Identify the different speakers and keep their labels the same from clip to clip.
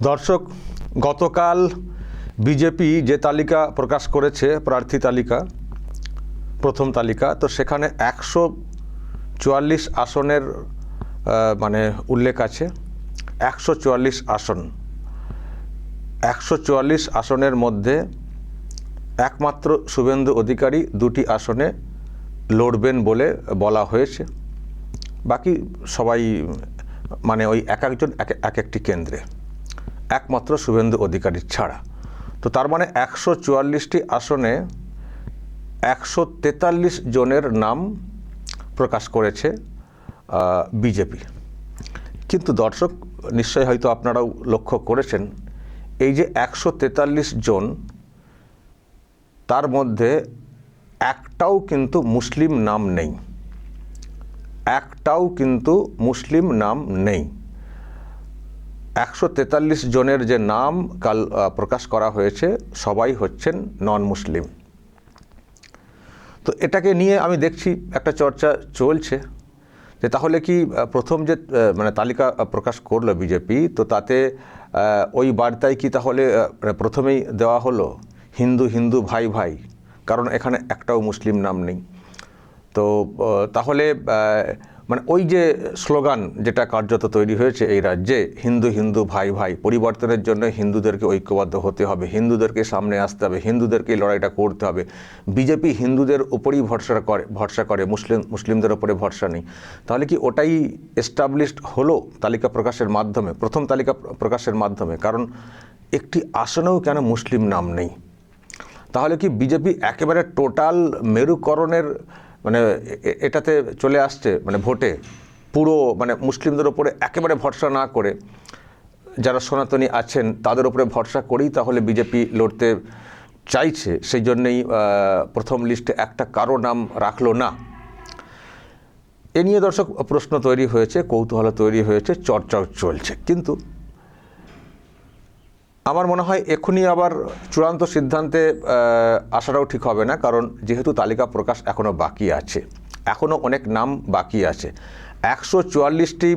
Speaker 1: দর্শক, গতকাল বিজেপি যে তালিকা প্রকাশ করেছে, প্রার্থী তালিকা, প্রথম তালিকা, তো সেখানে 144 আসনের মানে উল্লেখ আছে। 144 আসন, 144 আসনের মধ্যে একমাত্র শুভেন্দু অধিকারী দুটি আসনে লড়বেন বলে বলা হয়েছে। বাকি সবাই মানে ওই এক একজন এক একটি কেন্দ্রে, একমাত্র শুভেন্দু অধিকারী ছাড়া। তো তার মানে 144টি আসনে 143 জনের নাম প্রকাশ করেছে বিজেপি। কিন্তু দর্শক, নিশ্চয়ই হয়তো আপনারাও লক্ষ্য করেছেন, এই যে 143 জন, তার মধ্যে একটাও কিন্তু মুসলিম নাম নেই, একটাও কিন্তু মুসলিম নাম নেই। 143 জনের যে নাম কাল প্রকাশ করা হয়েছে, সবাই হচ্ছেন নন মুসলিম। তো এটাকে নিয়ে আমি দেখছি একটা চর্চা চলছে যে তাহলে কি প্রথম যে মানে তালিকা প্রকাশ করলো বিজেপি, তো তাতে ওই বার্তায় কি তাহলে প্রথমেই দেওয়া হলো হিন্দু হিন্দু ভাই ভাই, কারণ এখানে একটাও মুসলিম নাম নেই। তো তাহলে মানে ওই যে স্লোগান যেটা কার্যত তৈরি হয়েছে এই রাজ্যে, হিন্দু হিন্দু ভাই ভাই, পরিবর্তনের জন্য হিন্দুদেরকে ঐক্যবদ্ধ হতে হবে, হিন্দুদেরকে সামনে আসতে হবে, হিন্দুদেরকে লড়াইটা করতে হবে। বিজেপি হিন্দুদের উপরেই ভরসা করে, মুসলিমদের উপরে ভরসা নেই। তাহলে কি ওটাই এস্টাবলিশড হলো তালিকা প্রকাশের মাধ্যমে, প্রথম তালিকা প্রকাশের মাধ্যমে? কারণ একটি আসনেও কেন মুসলিম নাম নেই? তাহলে কি বিজেপি একেবারে টোটাল মেরুকরণের মানে এটাতে চলে আসছে, মানে ভোটে পুরো মানে মুসলিমদের ওপরে একেবারে ভরসা না করে, যারা সনাতনী আছেন তাদের উপরে ভরসা করেই তাহলে বিজেপি লড়তে চাইছে? সেই জন্যেই প্রথম লিস্টে একটা কারো নাম রাখলো না। এ নিয়ে দর্শক প্রশ্ন তৈরি হয়েছে, কৌতূহল তৈরি হয়েছে, চর্চাও চলছে। কিন্তু আমার মনে হয় এখনই আবার চূড়ান্ত সিদ্ধান্তে আসাটাও ঠিক হবে না, কারণ যেহেতু তালিকা প্রকাশ এখনও বাকি আছে, এখনও অনেক নাম বাকি আছে। 144টি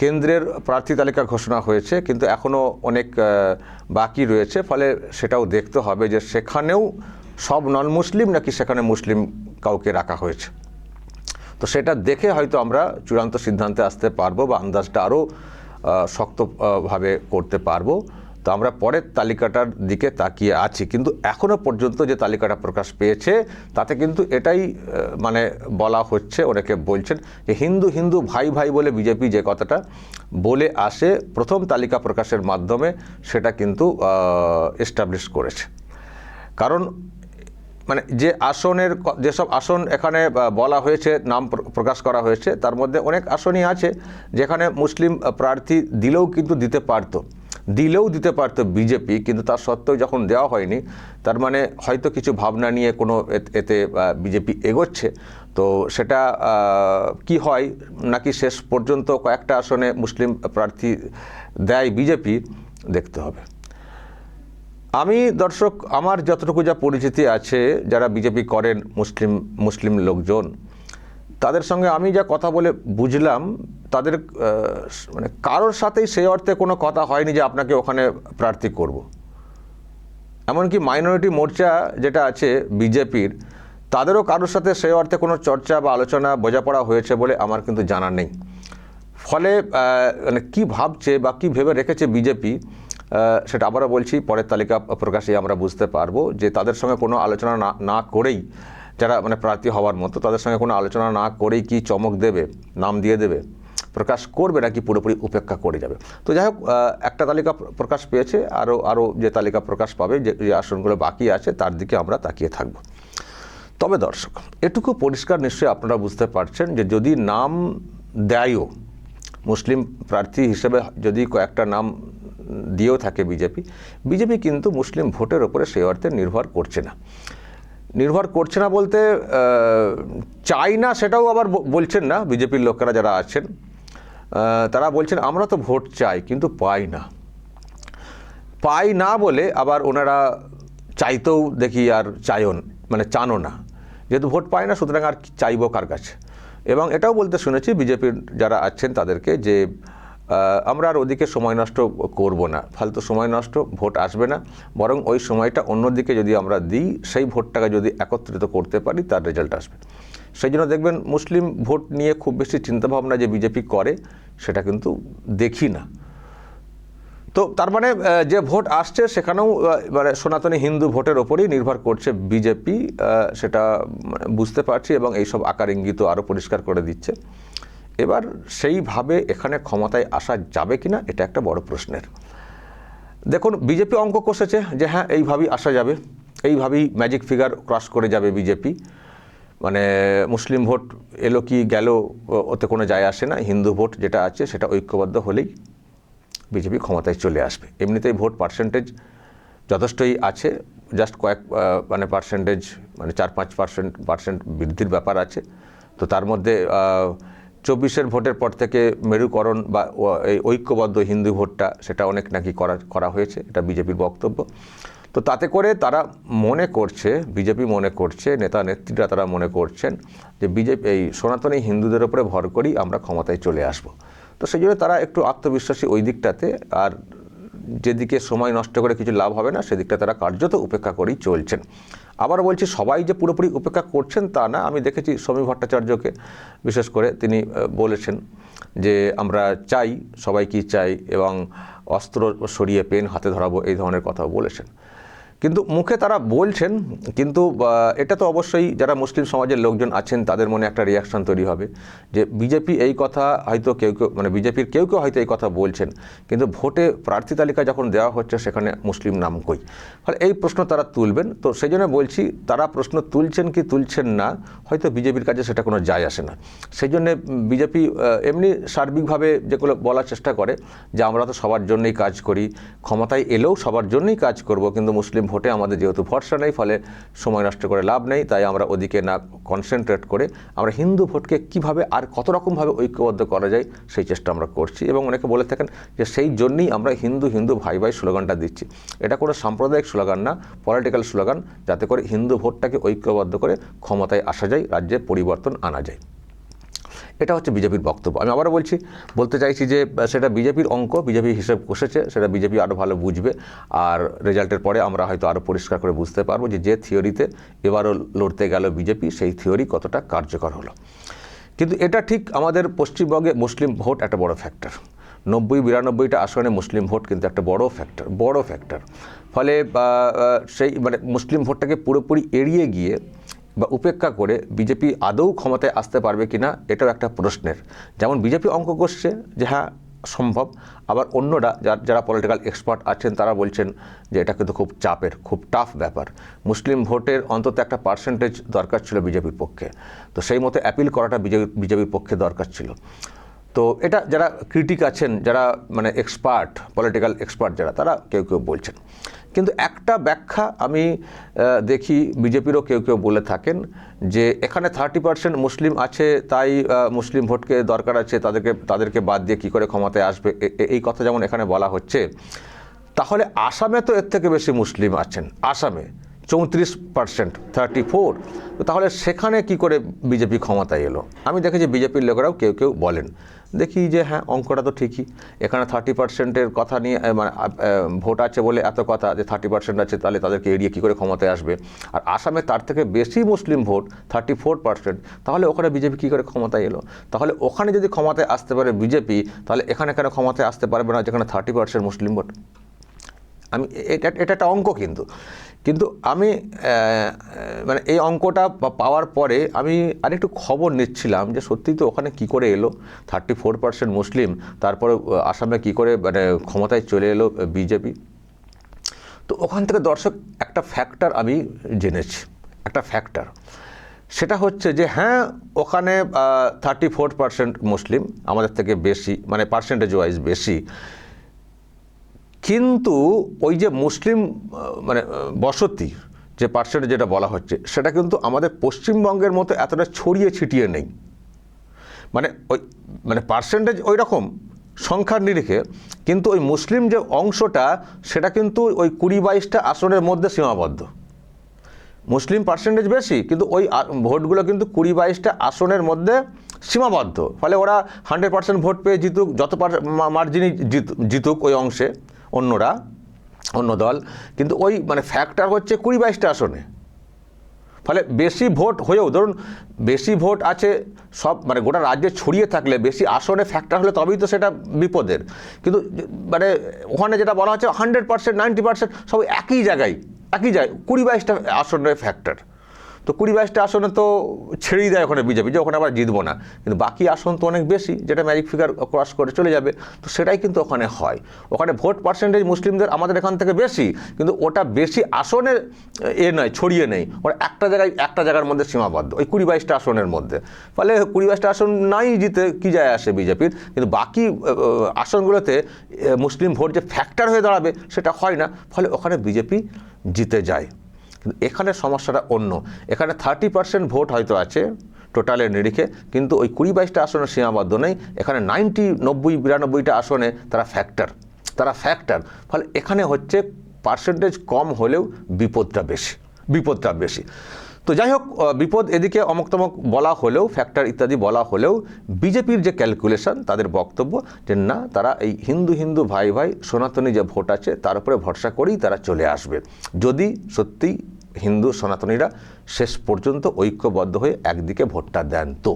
Speaker 1: কেন্দ্রের প্রার্থী তালিকা ঘোষণা হয়েছে, কিন্তু এখনও অনেক বাকি রয়েছে। ফলে সেটাও দেখতে হবে যে সেখানেও সব নন মুসলিম নাকি সেখানে মুসলিম কাউকে রাখা হয়েছে। তো সেটা দেখে হয়তো আমরা চূড়ান্ত সিদ্ধান্তে আসতে পারবো বা আন্দাজটা আরও শক্তভাবে করতে পারবো। তো আমরা পরের তালিকাটার দিকে তাকিয়ে আছি। কিন্তু এখনও পর্যন্ত যে তালিকাটা প্রকাশ পেয়েছে তাতে কিন্তু এটাই মানে বলা হচ্ছে, অনেকে বলছেন যে হিন্দু হিন্দু ভাই ভাই বলে বিজেপি যে কথাটা বলে আসে প্রথম তালিকা প্রকাশের মাধ্যমে, সেটা কিন্তু এস্টাবলিশ করেছে। কারণ মানে যে আসনের, যেসব আসন এখানে বলা হয়েছে, নাম প্রকাশ করা হয়েছে, তার মধ্যে অনেক আসনই আছে যেখানে মুসলিম প্রার্থী দিলেও দিতে পারতো বিজেপি, কিন্তু তার সত্ত্বেও যখন দেওয়া হয়নি, তার মানে হয়তো কিছু ভাবনা নিয়ে কোনো এতে বিজেপি এগোচ্ছে। তো সেটা কি হয় নাকি শেষ পর্যন্ত কয়েকটা আসনে মুসলিম প্রার্থী দেয় বিজেপি, দেখতে হবে। আমি দর্শক, আমার যতটুকু যা পরিচিতি আছে, যারা বিজেপি করেন মুসলিম লোকজন, তাদের সঙ্গে আমি যা কথা বলে বুঝলাম, তাদের মানে কারোর সাথেই সেই অর্থে কোনো কথা হয়নি যে আপনাকে ওখানে প্রার্থী করব। এমনকি মাইনরিটি মোর্চা যেটা আছে বিজেপির, তাদেরও কারোর সাথে সেই অর্থে কোনো চর্চা বা আলোচনা বোঝাপড়া হয়েছে বলে আমার কিন্তু জানা নেই। ফলে মানে কী ভাবছে বা কী ভেবে রেখেছে বিজেপি, সেটা আবারও বলছি, পরের তালিকা প্রকাশে আমরা বুঝতে পারবো যে তাদের সঙ্গে কোনো আলোচনা না করেই, যারা মানে প্রার্থী হওয়ার মতো, তাদের সঙ্গে কোনো আলোচনা না করেই কি চমক দেবে, নাম দিয়ে দেবে, প্রকাশ করবে নাকি পুরোপুরি উপেক্ষা করে যাবে। তো যাই হোক, একটা তালিকা প্রকাশ পেয়েছে, আরও যে তালিকা প্রকাশ পাবে, যে আসনগুলো বাকি আছে, তার দিকে আমরা তাকিয়ে থাকব। তবে দর্শক, এটুকু পরিষ্কার নিশ্চয়ই আপনারা বুঝতে পারছেন যে যদি নাম দেয়ও, মুসলিম প্রার্থী হিসেবে যদি কয়েকটা নাম দিয়েও থাকে বিজেপি কিন্তু মুসলিম ভোটের ওপরে সেই অর্থে নির্ভর করছে না বলতে চাই না সেটাও আবার বলছেন না। বিজেপির লোকেরা যারা আছেন তারা বলছেন আমরা তো ভোট চাই কিন্তু পাই না বলে আবার ওনারা চাইতেও দেখি আর চানও না, যেহেতু ভোট পায় না, সুতরাং আর চাইবো কার কাছে। এবং এটাও বলতে শুনেছি বিজেপির যারা আছেন তাদেরকে যে আমরা আর ওদিকে সময় নষ্ট করব না, ফালতু সময় নষ্ট, ভোট আসবে না, বরং ওই সময়টা অন্যদিকে যদি আমরা দিই, সেই ভোটটাকে যদি একত্রিত করতে পারি তার রেজাল্ট আসবে। সেই জন্য দেখবেন মুসলিম ভোট নিয়ে খুব বেশি চিন্তাভাবনা যে বিজেপি করে সেটা কিন্তু দেখি না। তো তার মানে যে ভোট আসছে সেখানেও মানে সনাতনী হিন্দু ভোটের ওপরেই নির্ভর করছে বিজেপি, সেটা বুঝতে পারছি, এবং এইসব আকার ইঙ্গিত আরও পরিষ্কার করে দিচ্ছে। এবার সেইভাবে এখানে ক্ষমতায় আসা যাবে কিনা এটা একটা বড় প্রশ্নের। দেখুন, বিজেপি অঙ্ক কষেছে যে হ্যাঁ এইভাবেই আসা যাবে, এইভাবেই ম্যাজিক ফিগার ক্রস করে যাবে বিজেপি, মানে মুসলিম ভোট এলো কি গেল ওতে কোনো যায় আসে না, হিন্দু ভোট যেটা আছে সেটা ঐক্যবদ্ধ হলেই বিজেপি ক্ষমতায় চলে আসবে। এমনিতেই ভোট পার্সেন্টেজ যথেষ্টই আছে, জাস্ট কয়েক মানে পার্সেন্টেজ, মানে 4-5% বৃদ্ধির ব্যাপার আছে। তো তার মধ্যে 24-এর ভোটের পর থেকে মেরুকরণ বা এই ঐক্যবদ্ধ হিন্দু ভোটটা সেটা অনেক নাকি করা হয়েছে, এটা বিজেপির বক্তব্য। তো তাতে করে তারা মনে করছে, বিজেপি মনে করছে, নেতা নেত্রীরা তারা মনে করছেন যে বিজেপি এই সনাতনী হিন্দুদের উপরে ভর করেই আমরা ক্ষমতায় চলে আসব। তো সেই জন্য তারা একটু আত্মবিশ্বাসী ওই দিকটাতে, আর যেদিকে সময় নষ্ট করে কিছু লাভ হবে না সেদিকটা তারা কার্যত উপেক্ষা করেই চলছেন। আবার বলছি, সবাই যে পুরোপুরি উপেক্ষা করছেন তা না। আমি দেখেছি সমী ভট্টাচার্যকে বিশেষ করে, তিনি বলেছেন যে আমরা চাই, সবাই কি চাই, এবং অস্ত্র সরিয়ে পেন হাতে ধরাবো, এই ধরনের কথাও বলেছেন। কিন্তু মুখে তারা বলছেন, কিন্তু এটা তো অবশ্যই যারা মুসলিম সমাজের লোকজন আছেন তাদের মনে একটা রিয়াকশন তৈরি হবে যে বিজেপি এই কথা হয়তো কেউ মানে বিজেপির কেউ হয়তো এই কথা বলছেন, কিন্তু ভোটে প্রার্থী তালিকা যখন দেওয়া হচ্ছে সেখানে মুসলিম নাম কই। ফলে এই প্রশ্ন তারা তুলবেন। তো সেই জন্য বলছি, তারা প্রশ্ন তুলছেন কি তুলছেন না, হয়তো বিজেপির কাছে সেটা কোনো যায় আসে না। সেই জন্যে বিজেপি এমনি সার্বিকভাবে যেগুলো বলার চেষ্টা করে যে আমরা তো সবার জন্যই কাজ করি, ক্ষমতায় এলেও সবার জন্যই কাজ করব, কিন্তু মুসলিম ভোটে আমাদের যেহেতু ভরসা নেই, ফলে সময় নষ্ট করে লাভ নেই, তাই আমরা ওদিকে না কনসেন্ট্রেট করে আমরা হিন্দু ভোটকে কিভাবে আর কত রকমভাবে ঐক্যবদ্ধ করা যায় সেই চেষ্টা আমরা করছি। এবং অনেকে বলে থাকেন যে সেই জন্যই আমরা হিন্দু হিন্দু ভাই ভাই স্লোগানটা দিচ্ছি। এটা কোনো সাম্প্রদায়িক স্লোগান না, পলিটিক্যাল স্লোগান, যাতে করে হিন্দু ভোটটাকে ঐক্যবদ্ধ করে ক্ষমতায় আসা যায়, রাজ্যে পরিবর্তন আনা যায়। এটা হচ্ছে বিজেপির বক্তব্য। আমি আবারও বলতে চাইছি যে সেটা বিজেপির অঙ্ক, বিজেপি হিসেব কষেছে, সেটা বিজেপি আরও ভালো বুঝবে। আর রেজাল্টের পরে আমরা হয়তো আরও পরিষ্কার করে বুঝতে পারবো যে থিওরিতে এবারও লড়তে গেল বিজেপি, সেই থিওরি কতটা কার্যকর হলো। কিন্তু এটা ঠিক আমাদের পশ্চিমবঙ্গে মুসলিম ভোট একটা বড় ফ্যাক্টর। 90-92টা আসনে মুসলিম ভোট কিন্তু একটা বড় ফ্যাক্টর। ফলে সেই মানে মুসলিম ভোটটাকে পুরোপুরি এড়িয়ে গিয়ে বা উপেক্ষা করে বিজেপি আদৌ ক্ষমতায় আসতে পারবে কিনা এটাও একটা প্রশ্নের। যেমন বিজেপি অঙ্ক করছে যে হ্যাঁ সম্ভব, আবার অন্যরা যারা পলিটিক্যাল এক্সপার্ট আছেন তারা বলছেন যে এটা কিন্তু খুব চাপের, খুব টাফ ব্যাপার। মুসলিম ভোটের অন্তত একটা পার্সেন্টেজ দরকার ছিল বিজেপির পক্ষে, তো সেই মতো অ্যাপিল করাটা বিজেপির পক্ষে দরকার ছিল। তো এটা যারা ক্রিটিক আছেন, যারা মানে এক্সপার্ট, পলিটিক্যাল এক্সপার্ট যারা, তারা কেউ বলছেন। কিন্তু একটা ব্যাখ্যা আমি দেখি বিজেপিরও কেউ বলে থাকেন যে এখানে 30% মুসলিম আছে, তাই মুসলিম ভোটকে দরকার আছে, তাদেরকে বাদ দিয়ে কী করে ক্ষমতায় আসবে, এই কথা যেমন এখানে বলা হচ্ছে। তাহলে আসামে তো এর থেকে বেশি মুসলিম আছেন, আসামে 34%, 34। তো তাহলে সেখানে কি করে বিজেপি ক্ষমতায় এলো? আমি দেখেছি বিজেপির লোকেরাও কেউ বলেন, দেখি যে হ্যাঁ অঙ্কটা তো ঠিকই, এখানে 30%-এর কথা নিয়ে মানে ভোট আছে বলে এত কথা, যে 30% আছে তাহলে তাদেরকে এড়িয়ে কী করে ক্ষমতায় আসবে। আর আসামে তার থেকে বেশি মুসলিম ভোট 34%, তাহলে ওখানে বিজেপি কী করে ক্ষমতায় এলো? তাহলে ওখানে যদি ক্ষমতায় আসতে পারে বিজেপি, তাহলে এখানে কেন ক্ষমতায় আসতে পারবে না যেখানে 30% মুসলিম ভোট? আমি এটা একটা অঙ্ক, কিন্তু আমি মানে এই অঙ্কটা পাওয়ার পরে আমি আরেকটু খবর নিচ্ছিলাম যে সত্যিই তো ওখানে কি করে এলো 34% মুসলিম, তারপরে আসামে কি করে মানে ক্ষমতায় চলে এলো বিজেপি। তো ওখান থেকে দর্শক একটা ফ্যাক্টর আমি জেনেছি, একটা ফ্যাক্টর, সেটা হচ্ছে যে হ্যাঁ ওখানে 34% মুসলিম, আমাদের থেকে বেশি, মানে পার্সেন্টেজ ওয়াইজ বেশি, কিন্তু ওই যে মুসলিম মানে বসতি যে পার্সেন্টেজ যেটা বলা হচ্ছে, সেটা কিন্তু আমাদের পশ্চিমবঙ্গের মতো এতটা ছড়িয়ে ছিটিয়ে নেই। মানে পার্সেন্টেজ ওই রকম সংখ্যার নিরিখে, কিন্তু ওই মুসলিম যে অংশটা সেটা কিন্তু ওই 20-22টা আসনের মধ্যে সীমাবদ্ধ। মুসলিম পার্সেন্টেজ বেশি, কিন্তু ওই ভোটগুলো কিন্তু 20-22টা আসনের মধ্যে সীমাবদ্ধ, ফলে ওরা 100% ভোট পেয়ে জিতুক, যত মার্জিনই জিতুক ওই অংশে অন্য দল, কিন্তু ওই মানে ফ্যাক্টর হচ্ছে 20-22টা আসনে। ফলে বেশি ভোট হয়েও, ধরুন বেশি ভোট আছে সব মানে গোটা রাজ্যে ছড়িয়ে থাকলে বেশি আসনে ফ্যাক্টর হলে তবেই তো সেটা বিপদের। কিন্তু মানে ওখানে যেটা বলা হচ্ছে 100%, 90% সব একই জায়গায় 20-22টা আসনের ফ্যাক্টর। তো 20-22টা আসনে তো ছেড়েই দেয় ওখানে বিজেপি, যে ওখানে আবার জিতবো না, কিন্তু বাকি আসন তো অনেক বেশি, যেটা ম্যাজিক ফিগার ক্রস করে চলে যাবে। তো সেটাই কিন্তু ওখানে হয়। ওখানে ভোট পার্সেন্টেজ মুসলিমদের আমাদের এখান থেকে বেশি, কিন্তু ওটা বেশি আসনের নয়, ছড়িয়ে নেই, ওরা একটা জায়গার মধ্যে সীমাবদ্ধ, ওই 20-22টা আসনের মধ্যে। ফলে 20-22টা আসন নাই জিতে কী যায় আসে বিজেপির, কিন্তু বাকি আসনগুলোতে মুসলিম ভোট যে ফ্যাক্টর হয়ে দাঁড়াবে সেটা হয় না, ফলে ওখানে বিজেপি জিতে যায়। কিন্তু এখানে সমস্যাটা অন্য, এখানে 30% ভোট হয়তো আছে টোটালের নিরিখে, কিন্তু ওই 20-22টা আসনের সীমাবদ্ধ নেই, এখানে 90-92টা আসনে তারা ফ্যাক্টর। ফলে এখানে হচ্ছে পার্সেন্টেজ কম হলেও বিপদটা বেশি। তো যাই হোক, বিপদ এদিকে অমুক তমক বলা হলেও, ফ্যাক্টর ইত্যাদি বলা হলেও, বিজেপির যে ক্যালকুলেশন, তাদের বক্তব্য যে না, তারা এই হিন্দু ভাই সনাতনী যে ভোট আছে তার উপরে ভরসা করেই তারা চলে আসবে, যদি সত্যিই হিন্দু সনাতনীরা শেষ পর্যন্ত ঐক্যবদ্ধ হয়ে একদিকে ভোটটা দেন। তো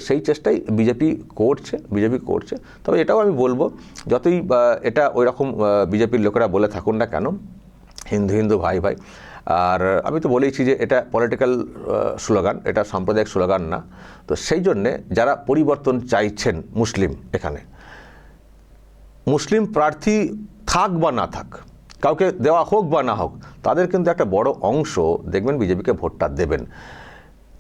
Speaker 1: সেই চেষ্টাই বিজেপি করছে। তবে এটাও আমি বলবো, যতই এটা ওই রকম বিজেপির লোকেরা বলে থাকুন না কেন, হিন্দু ভাই, আর আমি তো বলেইছি যে এটা পলিটিক্যাল স্লোগান, এটা সাম্প্রদায়িক স্লোগান না। তো সেই জন্যে যারা পরিবর্তন চাইছেন এখানে মুসলিম প্রার্থী থাক বা না থাক, কাউকে দেওয়া হোক বা না হোক, তাদের কিন্তু একটা বড় অংশ দেখবেন বিজেপিকে ভোটটা দেবেন।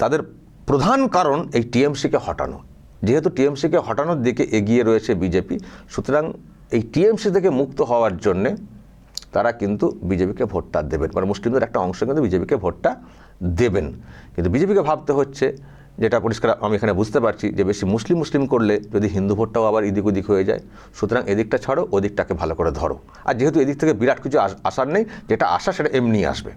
Speaker 1: তাদের প্রধান কারণ এই টিএমসিকে হটানো, যেহেতু টিএমসিকে হটানোর দিকে এগিয়ে রয়েছে বিজেপি, সুতরাং এই টিএমসি থেকে মুক্ত হওয়ার জন্যে তারা কিন্তু বিজেপিকে ভোটটা দেবেন, মানে মুসলিমদের একটা অংশ কিন্তু বিজেপিকে ভোটটা দেবেন। কিন্তু বিজেপিকে ভাবতে হচ্ছে, যেটা পরিষ্কার আমি এখানে বুঝতে পারছি, যে বেশি মুসলিম করলে যদি হিন্দু ভোটটাও আবার এদিক ওদিক হয়ে যায়, সুতরাং এদিকটা ছাড়ো, ওদিকটাকে ভালো করে ধরো। আর যেহেতু এদিক থেকে বিরাট কিছু আসার নেই, যেটা আসা সেটা এমনি আসবে।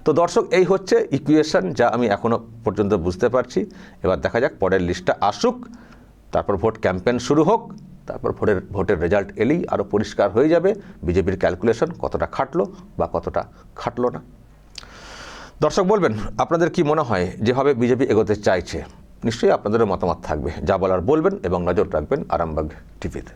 Speaker 1: তো দর্শক, এই হচ্ছে ইকুয়েশন যা আমি এখনও পর্যন্ত বুঝতে পারছি। এবার দেখা যাক, পরের লিস্টটা আসুক, তারপর ভোট ক্যাম্পেইন শুরু হোক, তারপর ভোটের রেজাল্ট এলেই আরও পরিষ্কার হয়ে যাবে বিজেপির ক্যালকুলেশন কতটা খাটলো বা কতটা খাটলো না। দর্শক বলবেন আপনাদের কি মনে হয়, যেভাবে বিজেপি এগোতে চাইছে, নিশ্চয়ই আপনাদেরও মতামত থাকবে। যা বলার বলবেন এবং নজর রাখবেন আরামবাগ টিভিতে।